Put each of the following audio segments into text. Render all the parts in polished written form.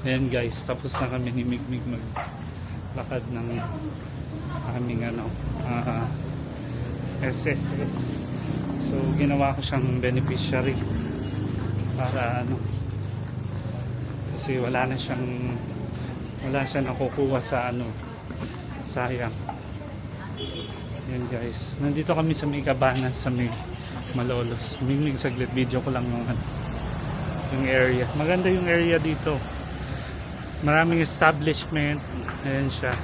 Ayan guys, tapos na kami ni Migmig maglakad ng aming SSS. So ginawa ko siyang beneficiary para kasi wala siyang nakukuha sa sayang. Ayan guys, nandito kami sa may Cabanas, sa may Malolos. Migmig saglit, video ko lang yung area. Maganda yung area dito. Maraming establishment. Ayan siya.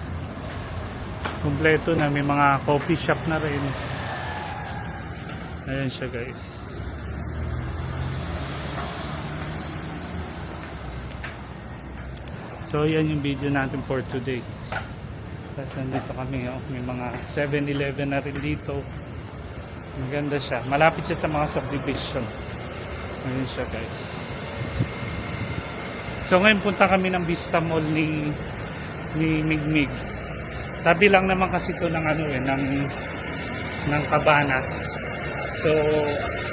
Kompleto na. May mga coffee shop na rin. Ayan siya guys. So yan yung video natin for today. Tapos nandito kami. May mga 7-Eleven na rin dito. Maganda siya. Malapit siya sa mga subdivision. Ayan siya guys. So ngayon punta kami ng Vista Mall ni Migmig. Tabi lang naman kasi ito ng ng Cabanas. So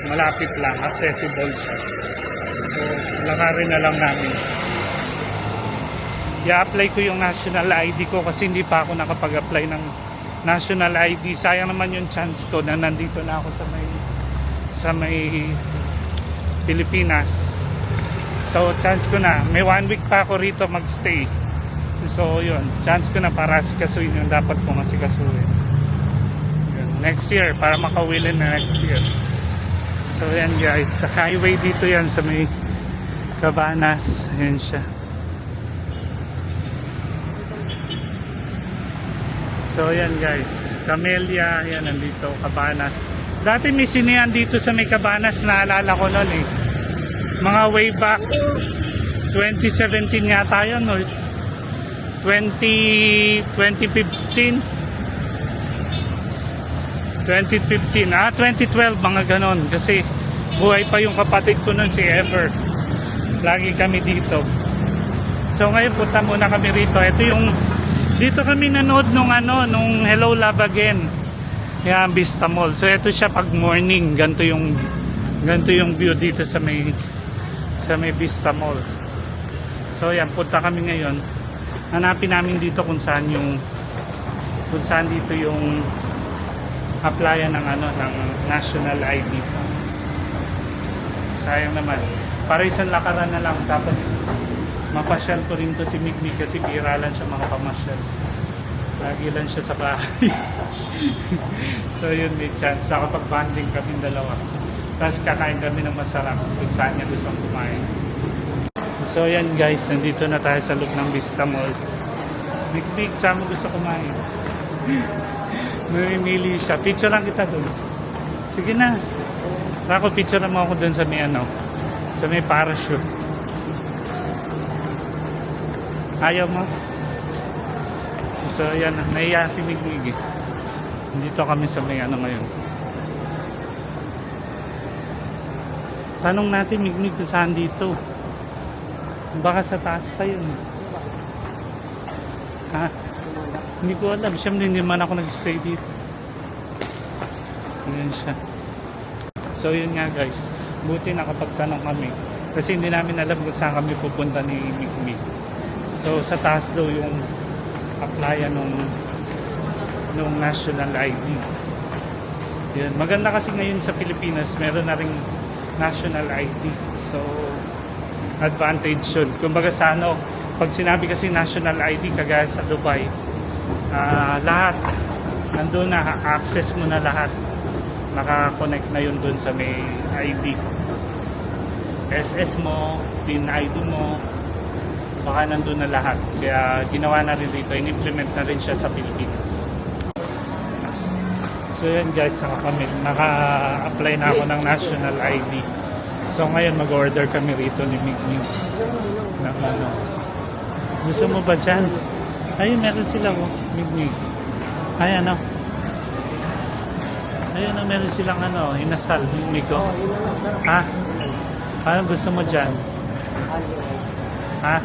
malapit lang, accessible siya. So lakarin na lang namin. I-apply ko yung national ID ko kasi hindi pa ako nakapag-apply ng national ID. Sayang naman yung chance ko na nandito na ako sa may Pilipinas. So chance ko na, may 1 week pa ako rito magstay. So yun, chance ko na para asikasuhin yung dapat kong asikasuhin. Next year, para makawilin na next year. So yan guys, sa highway dito yan sa may Cabanas. Yan siya. So yan guys, Camellia, yan nandito, Cabanas. Dati may sinehan dito sa may Cabanas, naalala ko noon eh. Mga way back 2017 yata yun or 2015 2012 mga ganon kasi buhay pa yung kapatid ko nun si Ever. Lagi kami dito. So ngayon punta muna kami rito. Ito yung dito kami nanood nung Hello Love Again. Yan, Vista Mall. So ito siya pag morning, ganito yung view dito sa may Vista Mall. So yan, punta kami ngayon. Hanapin namin dito kung saan dito yung applyan ng national ID. Sayang naman. Para isang lakaran na lang tapos mapasyal ko rin to si Migmig kasi biralan siya makapamasyal. Lagi lang siya sa bahay. So yun, may chance. Nakapag-banding kami dalawa. Tapos kakain kami ng masarap kung saan niya gustong kumain. So yan guys, nandito na tayo sa loob ng Vista Mall. Migmig, saan mo gusto kumain? Mamimili siya. Picture lang kita doon. Sige na. Ako, picture mo ako doon sa may parachute. Ayaw mo? So yan, naiya si Migmig. Dito kami sa may ngayon. Tanong natin Migmig kung saan dito. Baka sa taas pa yun. Ha? Hindi ko alam. Siyempre hindi man ako nag-stay dito. Ayan siya. So yun nga guys. Buti nakapagtanong kami. Kasi hindi namin alam kung saan kami pupunta ni Migmig. So sa taas daw yung applyan nung national ID. Yan. Maganda kasi ngayon sa Pilipinas, meron na ring national ID. So advantage yun. Kumbaga sa pag sinabi kasi national ID kagaya sa Dubai, lahat nandun na, access mo na lahat. Naka-connect na yun dun sa may ID. SS mo, PIN ID mo, baka nandun na lahat. Kaya ginawa na rin dito, in-implement na rin siya sa Pilipinas. So yan guys, naka-apply na ako ng national ID. So ngayon mag-order kami rito ni Migmig ng Gusto mo ba dyan? Ayun, meron sila Migmig. Ay ayun meron silang inasal, Migmig ko. Ha? Ano gusto mo dyan? Ha?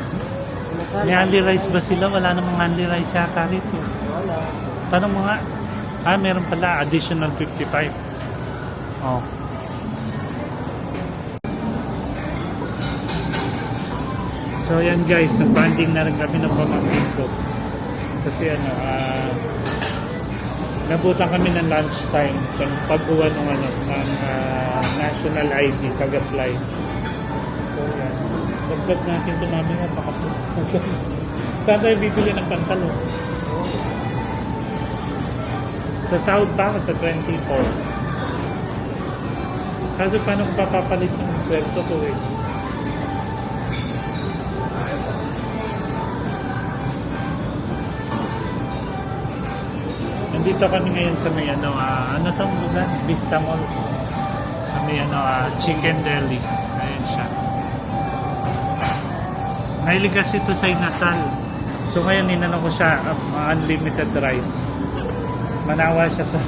May only rice ba sila? Wala namang only rice yata rito. Tanong mo nga. Meron pala additional 55. Oh. So yan guys, nag-banding na rin kami ng pamangkin ko. Kasi nabutan kami ng lunchtime sa pagkuha ng national ID, pag-apply. So yan, dagdag natin ito namin nga, baka saan tayo bibili ng pantalon? Sa sahod pa ako sa 24. Kasi paano ko papapalit yung sweldo ko eh? Nandito kami ngayon sa may ano tong lugar? Vista Mall. Sa may Chicken Deli. Ayan siya. Mahilig kasi ito sa inasal. So ngayon ninano ko siya unlimited rice. Manawa siya sa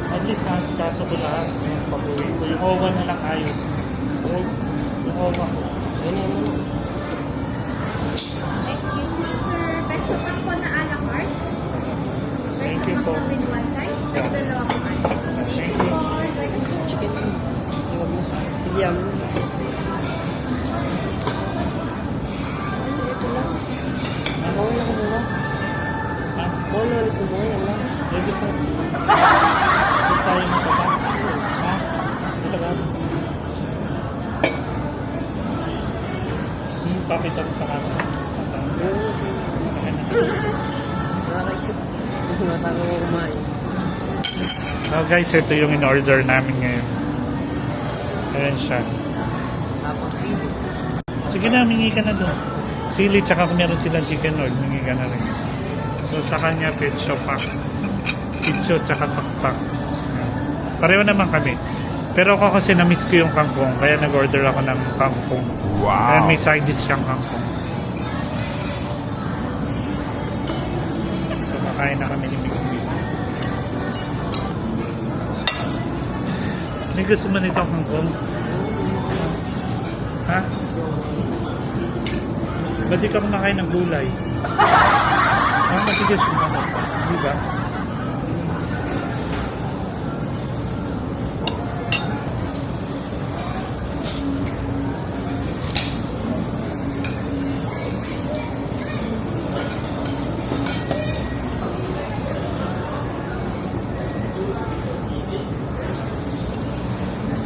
at least kaso ko lahat yung pag-uwi ko. Yung OWA na lang ayos. Yung OWA ko. Excuse me, sir. Betcho pa po na a la carte. Thank you po. With one side. With the long one. Thank you po. Chicken. Sige, Ha? ulit mo yan lang. Pwede po. Ito tayo mataba. Ha? Ito ba? Papita mo sa kama. Nakakaisip. Matanga ko kumain. So guys, ito yung in-order namin ngayon. Ayan siya. Tapos sili. Sige na, mingi ka na doon. Sili, tsaka kung meron silang chicken oil, mingi ka na rin. So sa kanya, petso pak. Pitso, tsaka pakpak. Ayan. Pareho naman kami. Pero ako kasi na-miss ko yung kangkong, kaya nag-order ako ng kangkong. Wow! Kaya may side dish siyang kangkong. So makain na kami ni Migmi. May gusto mo nito kangkong? Ha? Ba't di ka kumakain ng gulay? Matigas yung ano. Di ba?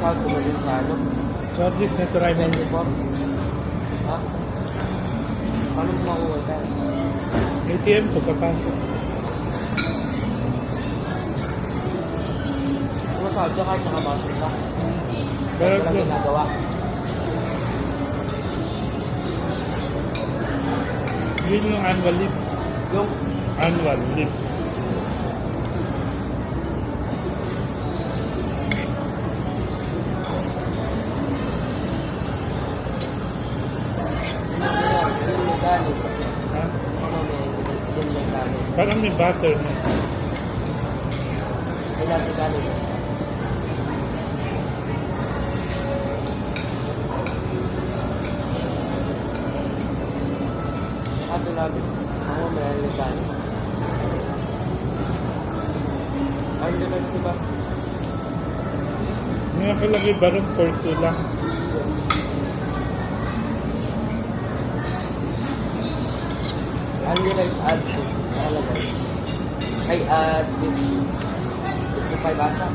Saan ko din sa ano? So at least na-try mo. 24. Ha? Paano mo makuha tayo? ATM ko papasok. Ano sabi ka kahit nakabasok ka? Pero Wala ginagawa. yun yung annual leave. Yung Annual leave. yung mechanic. Ha? Ano may yung mechanic? Parang may butter na. May lahat mechanic. Ato lang. Ako may mechanic. Ang ganun, diba? May nakalagay barong porto lang. Ano yung add to? Nakalagay. Ay, add 55 ata.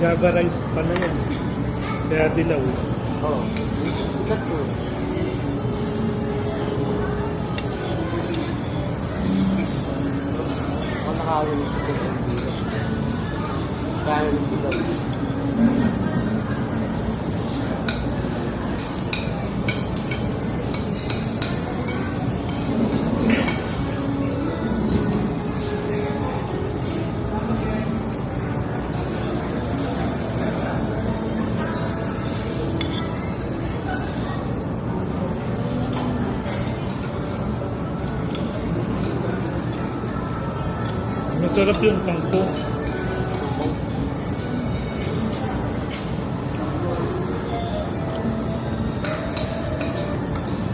Java rice pala yan. Kaya dilaw. Oo. Ikat ko. Ako nakawin sa chicken dito. Kaya yung dilaw. Masarap yung kangkong.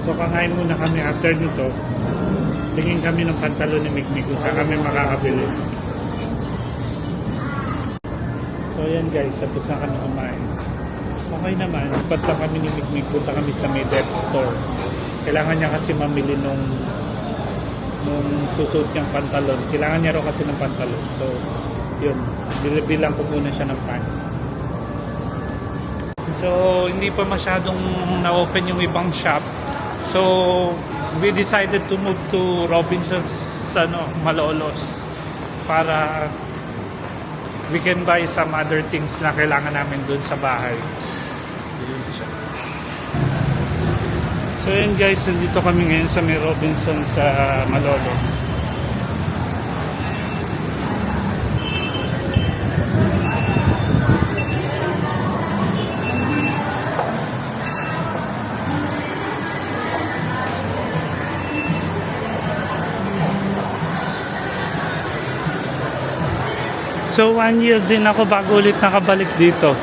So kakain muna kami after nito. Tingin kami ng pantalon ni Mikmik kung saan kami makakabili. So yan guys, tapos na kami kumain. Okay naman, punta kami ni Mikmik, punta kami sa may depth store. Kailangan niya kasi mamili nung susuot niyang pantalon. Kailangan niya raw kasi ng pantalon. So, yun. Bilang ko muna siya ng pants. So, hindi pa masyadong na-open yung ibang shop. So, we decided to move to Robinson's Malolos para we can buy some other things na kailangan namin dun sa bahay. Yun siya. So yun guys, nandito kami ngayon sa may Robinson sa Malolos. So 1 year din ako bago ulit nakabalik dito.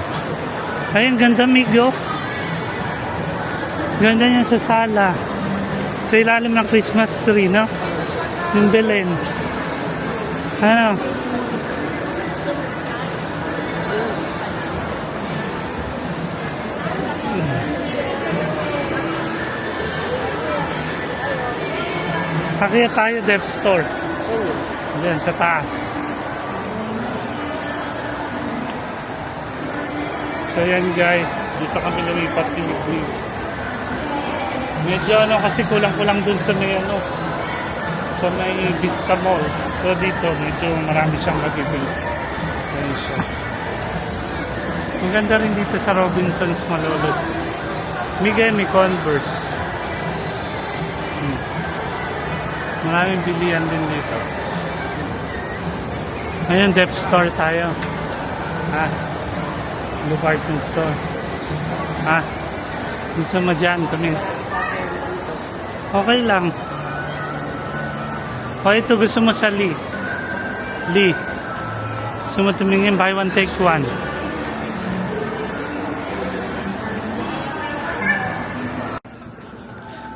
Ay, ang ganda, Migo. Ganda niya sa sala. Sa ilalim ng Christmas tree, no? Yung Belen. Ano? Kaya tayo depth store. Diyan, sa taas. So yan guys, dito kami lumipat ni Mikmik. Medyo kasi kulang-kulang dun sa may sa may Vista Mall. So dito medyo marami siyang magibili. Ayan siya. Maganda rin dito sa Robinson's Malolos. May Converse. Maraming bilihan din dito. Ngayon depth store tayo. Department store. Gusto mo dyan kami. Okay lang. O ito gusto mo sa Lee. Gusto mo tumingin, buy one take one.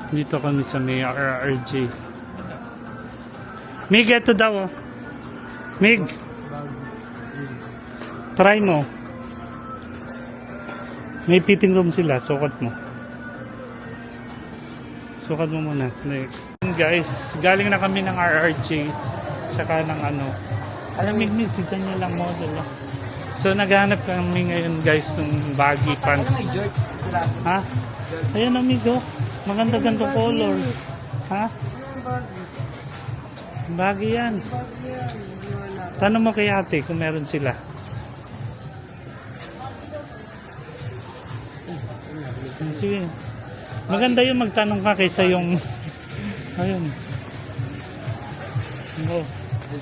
Dito kami sa may RRG. Mig, ito daw. Mig. Try mo. May fitting room sila, sukat mo. Sukat mo muna. Guys, galing na kami ng RRG. Saka ng alam, Mig, tignan nyo lang model. So, naghanap kami ngayon guys ng baggy pants. Ha? Ayan, amigo. Maganda ganito color. Ha? Baggy yan. Tanong mo kay ate kung meron sila. Sige. Maganda yung magtanong ka kaysa yung ayun. Oh.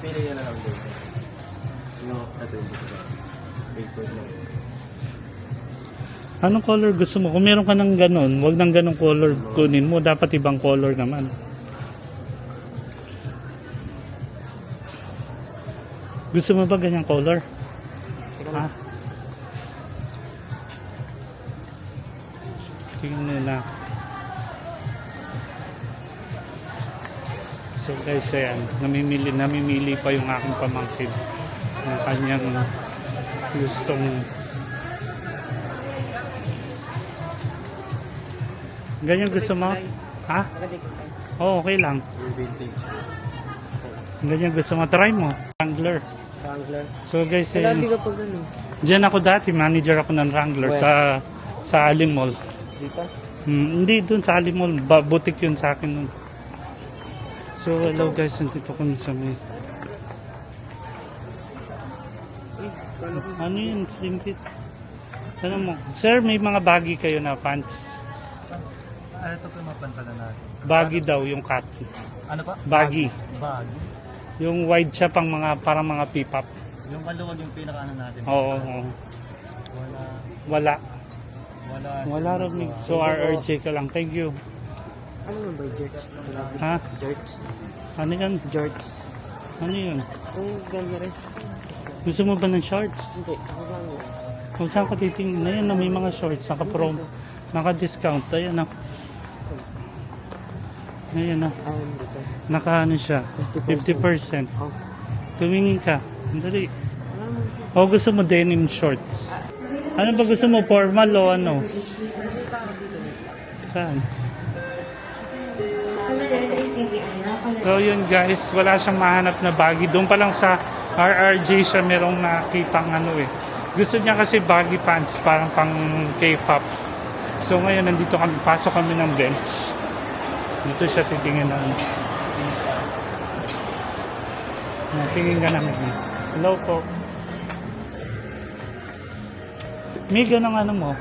Pili niya na lang dito. Anong color gusto mo? Kung meron ka ng ganun, wag ng ganung color kunin mo. Dapat ibang color naman. Gusto mo ba ganyang color? Ha? Tingnan nila. So guys, ayan, namimili pa yung aking pamangkin ng kanyang gustong ganyan gusto mo? Ha? Oo, okay lang. Ganyan gusto mo. Try mo. Wrangler. Wrangler. So guys, Lagi ka pag ano? dyan ako dati, manager ako ng Wrangler Where? sa Aling Mall. Dito? Hindi, dun sa Aling Mall. Butik yun sa akin nun. So hello guys, nandito kami sa may... Ano yun? Slim fit? Ano mo? Sir, may mga baggy kayo na pants. Ito po yung mga pantalan natin. Baggy daw yung cut. Ano pa? Baggy. Baggy. Yung wide siya pang mga, parang mga pipap. Yung kaluwag yung pinakaano natin. Oo, oo. Wala. Wala. Wala. Wala rin. So RRJ ka lang. Thank you. Ano nga ba? Jerks? Ha? Jerks? Ano yan? Jerks. Ano yun? Ang ganda rin. Gusto mo ba ng shorts? Hindi. Ako lang yun. Kung saan ka titingin? Ayan na, may mga shorts. Naka-prom. Naka-discount. Ayan na. Ayan na. Ayun dito. Naka-ano siya? 50%. Oh. Tumingin ka. Dali. O gusto mo denim shorts? Ano ba gusto mo? Formal o ano? Saan? So yun guys, wala siyang mahanap na baggy. Doon pa lang sa RRJ siya merong nakitang ano eh. Gusto niya kasi baggy pants, parang pang K-pop. So ngayon nandito kami, pasok kami ng bench. Dito siya titingin na. Tingin ka namin. Hello po. May ganang ano mo?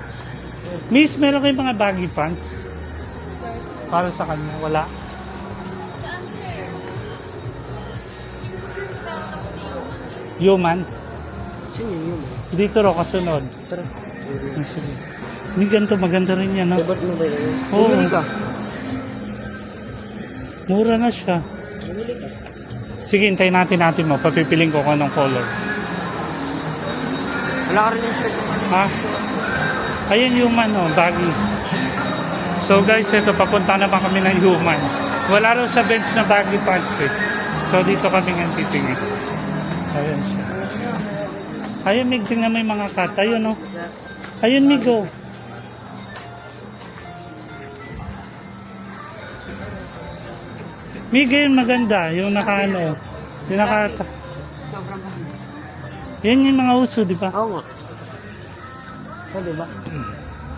Miss, meron kayong mga baggy pants? Para sa kanya, wala. Human? Sino yun? Dito ro kasunod. Tara. Ah, sige. May ganito, maganda rin yan. No? Dapat mo ba yun? Oo. Bumili ka. Mura na siya. Bumili ka. Sige, hintayin natin mo. Papipiling ko kung anong color. Wala ka rin yung shirt. Ha? Ayan human, oh, baggy. So guys, ito, papunta na pa kami ng human. Wala raw sa bench na baggy pants eh. So dito kami nga titingin. Ayan siya. Ayun, Mig, tingnan mo yung mga cut. Ayun, oh. Ayun, Mig, oh. Mig, yun maganda. Yung naka-ano. Yung naka... Sobrang mahal. Yan yung mga uso, di ba? Oo nga. Oh, diba?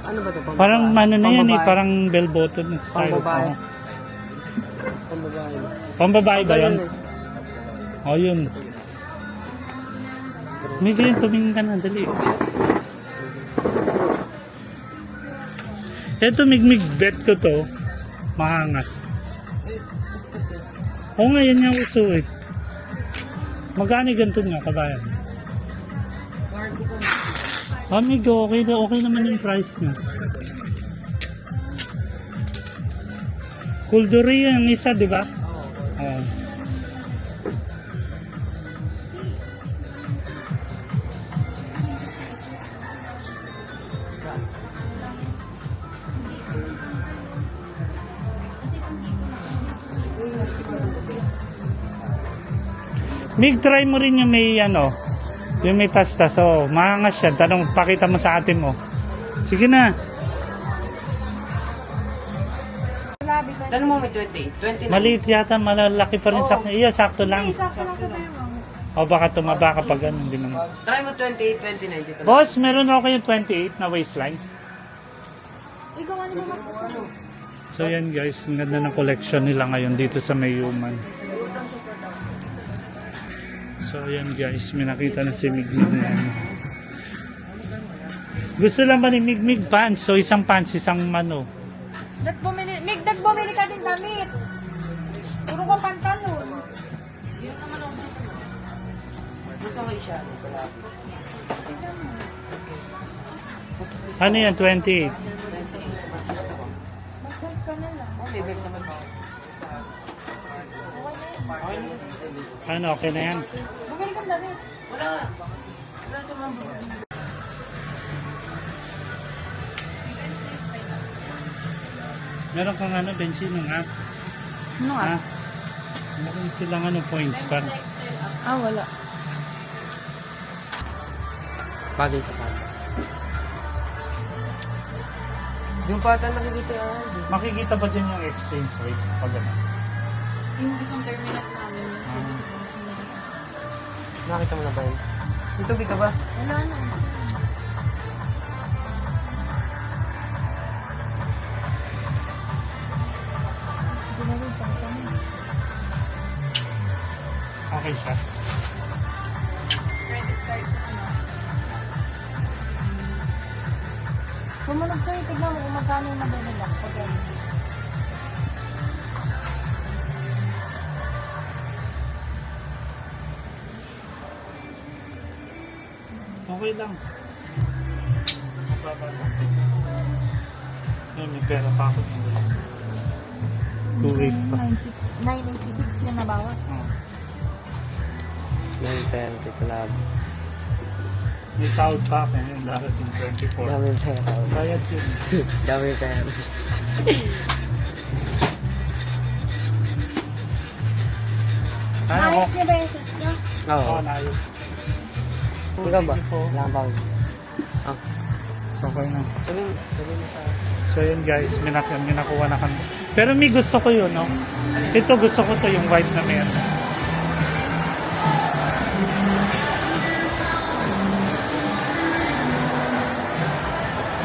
Ano ba ito? Parang ano na yan eh, parang bell bottom style. Pambabae. Oh. Pambabae. Pambabae ba yan? Ganun eh. O yun. May ganyan, tumingin ka na, dali. Eto, migmig bet ko to. Mahangas. Oo nga, yan yung uso eh. Magkano ganito nga, kabayan? Amigo, okay naman yung price niya. Kulduri yung isa, di ba? Oo. Mig, try mo rin yung may ano, yung may tas-tas. Oh, maangas siya. Tanong, pakita mo sa atin mo. Sige na. Tanong mo may 28. 29. Maliit yata, malalaki pa rin sa akin. Iya, sakto lang. Ay, sakto lang sa tayo. O baka tumaba kapag ganun, hindi naman. Try mo 28, 29 dito. Boss, meron ako yung 28 na waistline. Ikaw, ano ba mas gusto mo? So yan guys, ang ganda ng collection nila ngayon dito sa May Human. So yan guys, may nakita na si Migmig na yan. Gusto lang ba ni Migmig pants? So isang pants, isang mano. Bumili ka din damit. Puro ka pantalon. Mas okay siya. Ano yan, 28? Mas gusto ko. Mag-bag ka na lang. Oh, may bag naman ako. Ano, okay na yan? Bumili kang damit. Wala. Wala sa mga Meron kang ano, Benzino nga? Ano Ha? Meron silang ano, points para. Ah, wala. bagay sa kanya. Yung pata nakikita yan. Makikita ba dyan yung exchange rate pag ano? Yung isang terminal namin. Nakita mo na ba yun? May tubig ka ba? Wala na. Hindi na rin pagkakas. Okay siya. Credit card na ano. Sumunod sa'yo, tignan mo kung magkano yung nabibigyan. Pag ano. Okay lang. Mababa lang. Ayun, may pera pa ako. 2 pa. 986 yun nabawas. Oh. 9:10 club. May sahod pa ako ngayon, darating 24. Dami pera. Bayad yun. Dami pera. Ano ko? Ayos niya ba yung sis niya? Oo. Oo, naayos. Ikaw ba? Thank you po. Wala kang bago. Ah, So, okay na. sabi mo sa... So yun guys, may nakuha na kami. Pero may gusto ko yun, no? Ito gusto ko to, yung white na meron.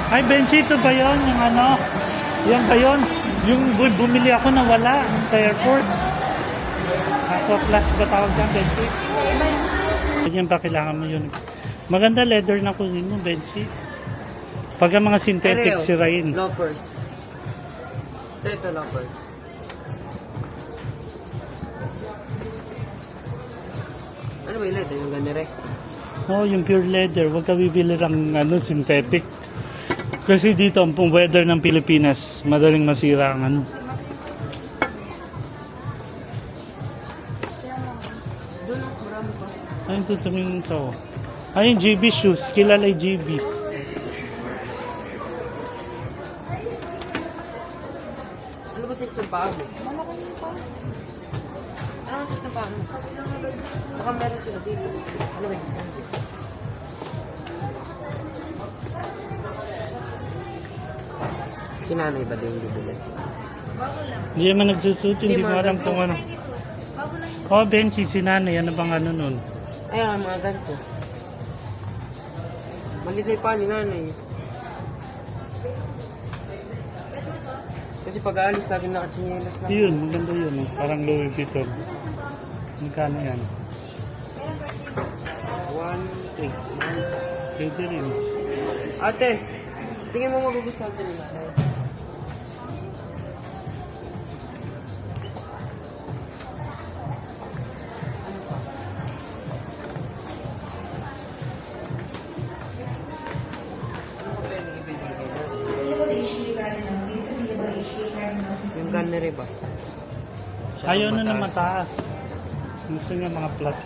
Ay, Benji, ito ba yun? Yung ano? Yan ba yun? Yung bumili ako na wala sa airport. Aqua Flash ba tawag dyan, Benji? Yan ba kailangan mo yun? Maganda leather na kunin mo, Benji. Pag ang mga synthetic Ano yun? sirain. Loafers. Ito, loafers. Ano ba yung leather? Yung ganire? Oo, yung pure leather. Huwag ka bibili ng synthetic. Kasi dito, ang weather ng Pilipinas, madaling masira ang ano. Doon, marami pa. Ayun, tutumingin ka, oh. Ayun, GB shoes. Kilala yung GB. Ano ba size ng paa mo? Malaki yun pa. Ano ang size ng paa mo? Baka meron sila dito. Ano ba yung gusto mo? Si nanay ba din yung bibili? Hindi naman nagsusuot. Hindi mo alam kung ano. Oh, Benji, si nanay. Ano bang ano nun? Ayan, mga ganito. Malit na yung paa ni nanay. Kasi pag aalis, lagi nakatsinelas na. Yun, maganda yun. Oh. Parang Louis Vuitton. Magkano yan? 1, 3. Pwede rin. Ate, tingin mo magugustuhan ito nila. Yung gunnery ba? Ayaw na na mataas. Gusto niya mga flat.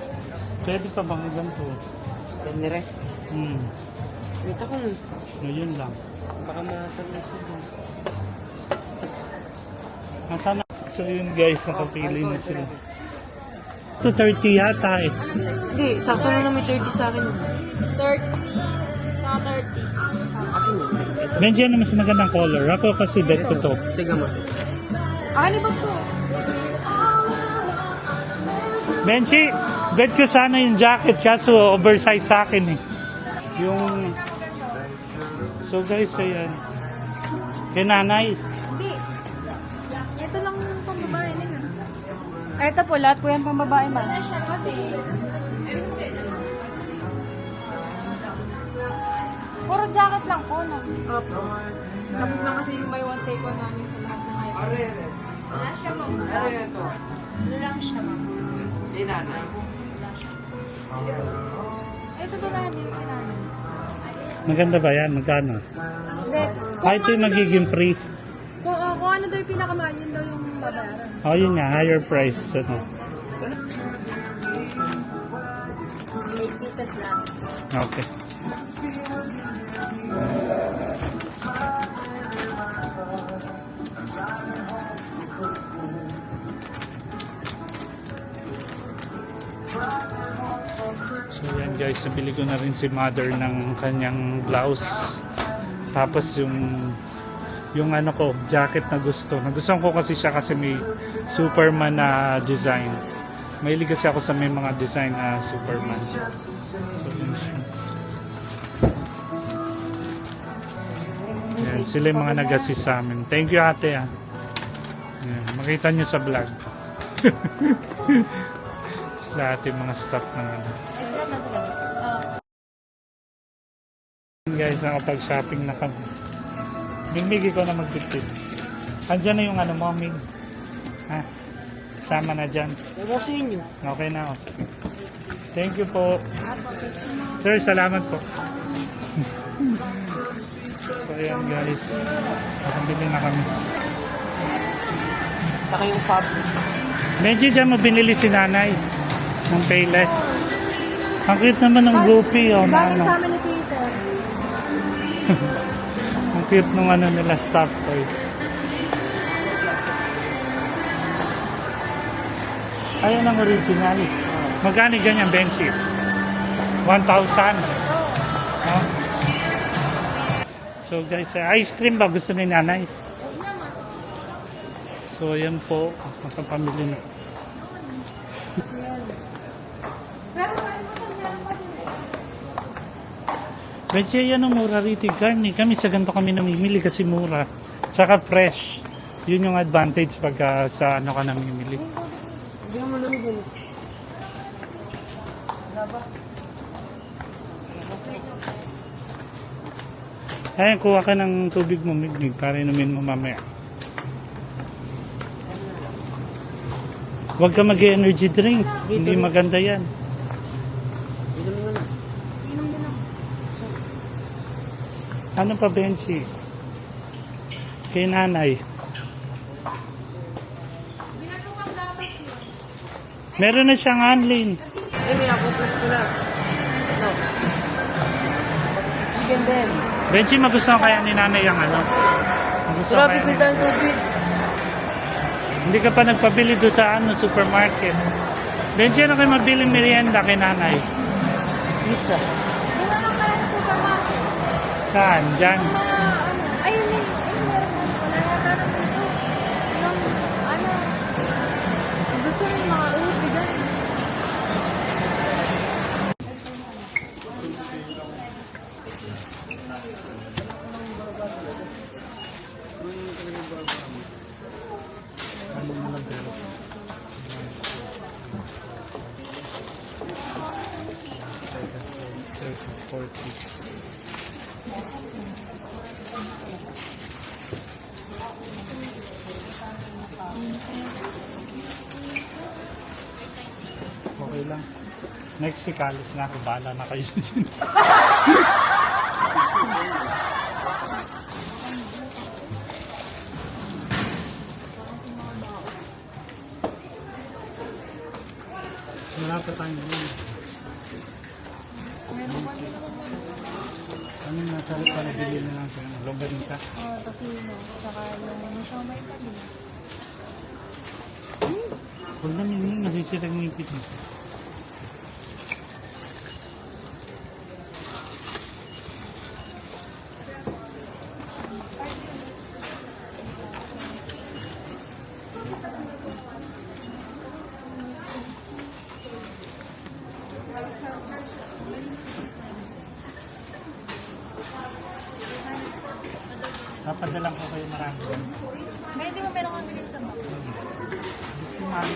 Pwede pa bang ganito? Gunnery? Wait ako nun. Yun lang. Baka matalas yun. Nasaan na? So yun guys, nakapili na sila. Ito 30 yata eh. Hindi, sakto na may 30 sa akin. 30. Saka 30. Akin yun. Benji, ano mas magandang color? Ako kasi bet ko to. Tiga mo. Ano ba to? Benji, bet ko sana yung jacket kaso oversize sa akin eh. Yung... So guys, ayan. Kay nanay. Hindi. Ito lang yung pambabae nila. Ay, ito po, lahat po yan pambabae man. Kasi... Puro jacket lang po na. Opo. Tapos lang kasi yung may one take one namin sa lahat ng ngayon. Wala siya, ma'am. Ano lang siya, ma'am. Ito to lang din namin. Maganda ba yan? Magkano? Hindi. Ah, ito yung magiging free. Kung ano daw yung pinakamahal, yun daw yung babayaran. Oh, yun nga. Higher price. Ano? 8 pieces lang. Okay. So yan guys, nabili ko na rin si mother ng kanyang blouse. Tapos yung ano ko, jacket na gusto. Nagustuhan ko kasi siya kasi may Superman na design. Mahilig kasi ako sa may mga design na Superman. So, yun siya. Yan, sila yung mga nag-assist sa amin. Thank you ate ah. Yan, makita nyo sa vlog. Sila ate mga staff ng ano. Guys, nakapag-shopping na kami. Mig, ikaw na magtipid. Andyan na yung ano mo, Mig. Ha? Sama na dyan. Ewan ko sa inyo. Okay na ako. Thank you po. Sir, salamat po. So, ayan guys. Nakabili na kami. Saka yung pub. Medyo dyan mo binili si nanay. Ng Payless. Ang cute naman ng Goopy. Oh, na, ano. Galing sa amin ni Peter. Ang cute nung ano nila stop toy. Ayan ang original. Magkano ganyan, Benchi? 1,000. Oh. So guys, ice cream ba gusto ni nanay? So ayan po, makapamili na. Benchi, yan ang mura rito, Garni. Kami sa ganito kami namimili kasi mura. Tsaka fresh. Yun yung advantage pag sa ano ka namimili. Hindi mo malamig yun. Ayan, kuha ka ng tubig mo, Mig, para inumin mo mamaya. Huwag ka mag-energy drink. Hindi maganda yan. Hindi mo na. Ano pa, Benchi? Kay nanay. Meron na siyang handling. Ay, may ako-plus ko na. Ano? Chicken din. Benchi, magustuhan kaya ni nanay ang ano? Magustuhan Grabe kaya ni pinta ang tubig. Hindi ka pa nagpabili doon sa ano, supermarket. Benchi, ano kayo mabili merienda kay nanay? Pizza. Wala lang kaya sa supermarket. Saan? Diyan? Ayun, meron. Wala yata na dito. Ano? Gusto rin mga ubi dyan. Okay lang. Next si Carlos na ako. Bahala na kayo sa dyan. Wala pa tayo ngayon. Anong nasarap pa nabili na lang sa longganisa? Oh, tosino. Tsaka yung siomay pa din. Huwag na minimum, nasisirang yung ipit mo. Papadalang ko kayo marami. Kaya di ba meron kami din sa box? Mahal.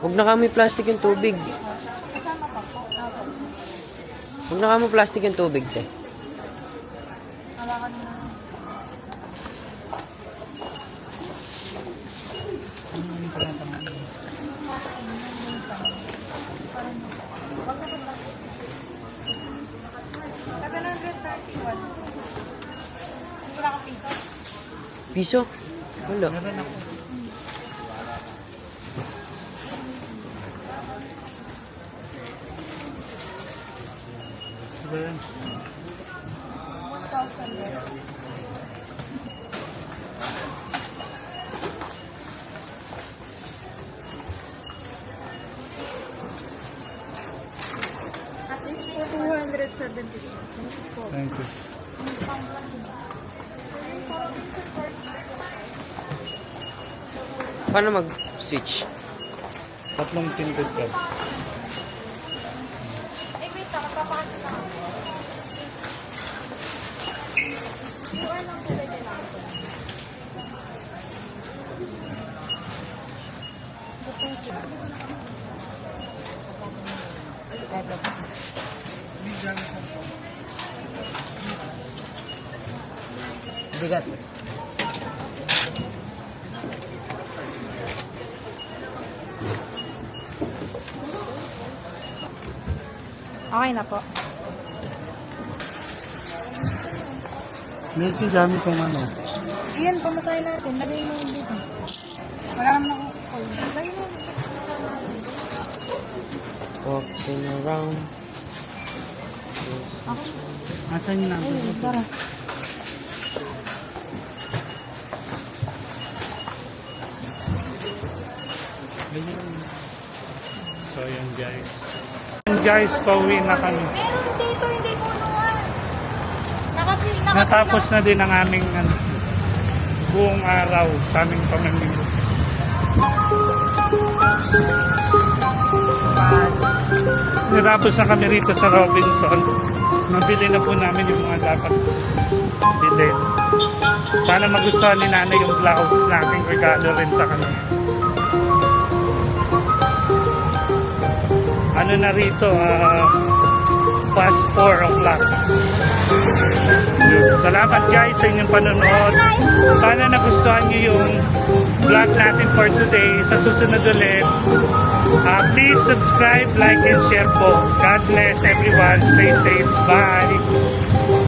Huwag na kami plastic yung tubig. Huwag na kami plastic yung tubig, te. Hawakan mo na. Piso? Wala. Meron ako. Meron. 1,000 less. Kasi 270. Thank you. Ang Paano mag-switch? Tatlong pindot ka. Eh, wait lang. Papakita lang ako. QR lang sila kailangan ko. Bigat. Okay na po. Medyo gamit kong ano. Iyan, pamatay natin. Lagay mo yung dito. Wala naman ako. Lagay mo. Walking around. Asan na? Ayun, tara. So yun guys. Yun guys, pauwi na kami. Meron dito, hindi punuan. Natapos na din ang aming ano, buong araw sa aming pamimili. Natapos na kami rito sa Robinson. Nabili na po namin yung mga dapat bilhin. Sana magustuhan ni Nanay yung blouse na aking regalo rin sa kanya. Ano na rito, past 4 o'clock. Salamat guys sa inyong panonood. Sana nagustuhan niyo yung vlog natin for today. Sa susunod ulit, please subscribe, like, and share po. God bless everyone. Stay safe. Bye!